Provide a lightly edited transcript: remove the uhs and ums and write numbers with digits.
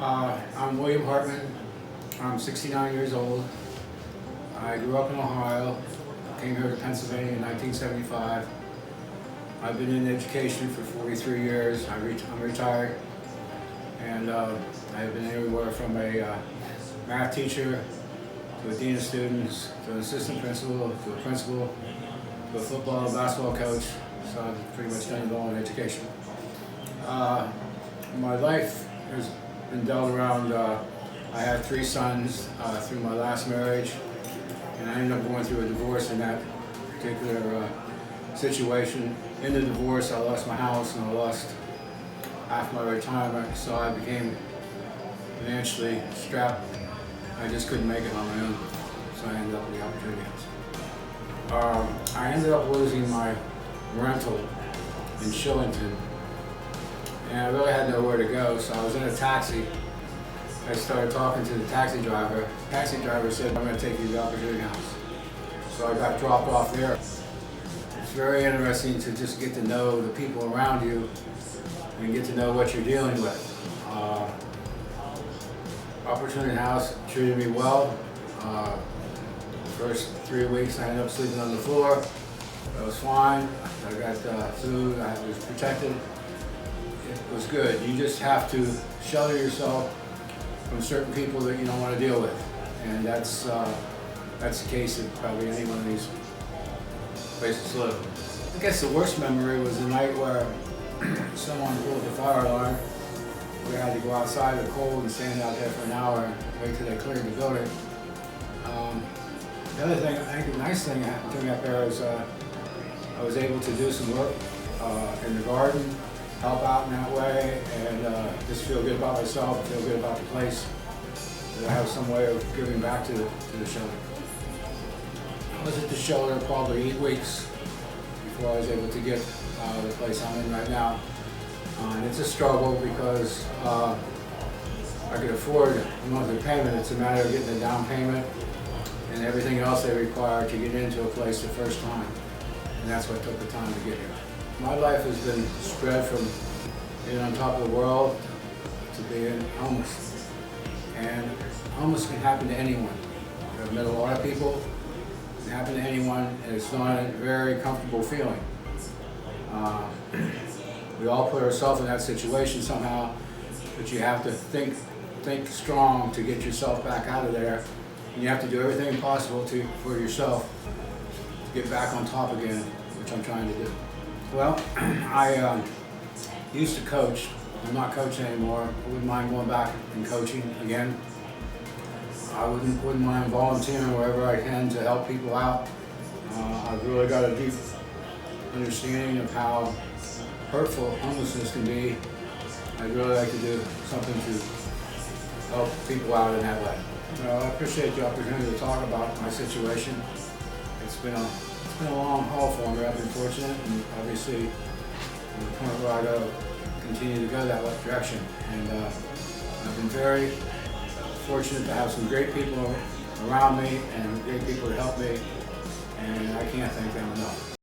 I'm William Hartman. I'm 69 years old. I grew up in Ohio, came here to Pennsylvania in 1975. I've been in education for 43 years. I'm retired, and I've been everywhere from a math teacher to a dean of students, to an assistant principal, to a principal, to a football and basketball coach. So I've pretty much done it all in education. My life has been dealt around. I had 3 sons through my last marriage, and I ended up going through a divorce in that particular situation. In the divorce, I lost my house and I lost half my retirement, so I became financially strapped. I just couldn't make it on my own, so I ended up with the Opportunity House. I ended up losing my rental in Shillington, and I really had nowhere to go, so I was in a taxi. I started talking to the taxi driver. The taxi driver said, "I'm going to take you to the Opportunity House." So I got dropped off there. It's very interesting to just get to know the people around you and get to know what you're dealing with. Opportunity House treated me well. The first 3 weeks I ended up sleeping on the floor. I was fine. I got food. I was protected. It was good. You just have to shelter yourself from certain people that you don't want to deal with, and that's the case of probably any one of these places to live. I guess the worst memory was the night where someone pulled the fire alarm. We had to go outside in the cold and stand out there for an hour and wait till they cleared the building. The other thing, I think the nice thing that happened to me up there is I was able to do some work in the garden, help out in that way, and just feel good about myself, feel good about the place, that I have some way of giving back to the shelter. I was at the shelter probably 8 weeks before I was able to get the place I'm in right now. And it's a struggle because I could afford a monthly payment. It's a matter of getting a down payment and everything else they require to get into a place the first time. And that's what took the time to get here. My life has been spread from being on top of the world to being homeless. And homeless can happen to anyone. I've met a lot of people. It can happen to anyone, and it's not a very comfortable feeling. We all put ourselves in that situation somehow, but you have to think strong to get yourself back out of there. And you have to do everything possible for yourself to get back on top again, which I'm trying to do. Well, I used to coach. I'm not coaching anymore. I wouldn't mind going back and coaching again. I wouldn't mind volunteering wherever I can to help people out. I've really got a deep understanding of how hurtful homelessness can be. I'd really like to do something to help people out in that way. I appreciate the opportunity to talk about my situation. It's been a long haul for me. I've been fortunate, and obviously to the point where I got to continue to go that direction. And I've been very fortunate to have some great people around me and great people to help me, and I can't thank them enough.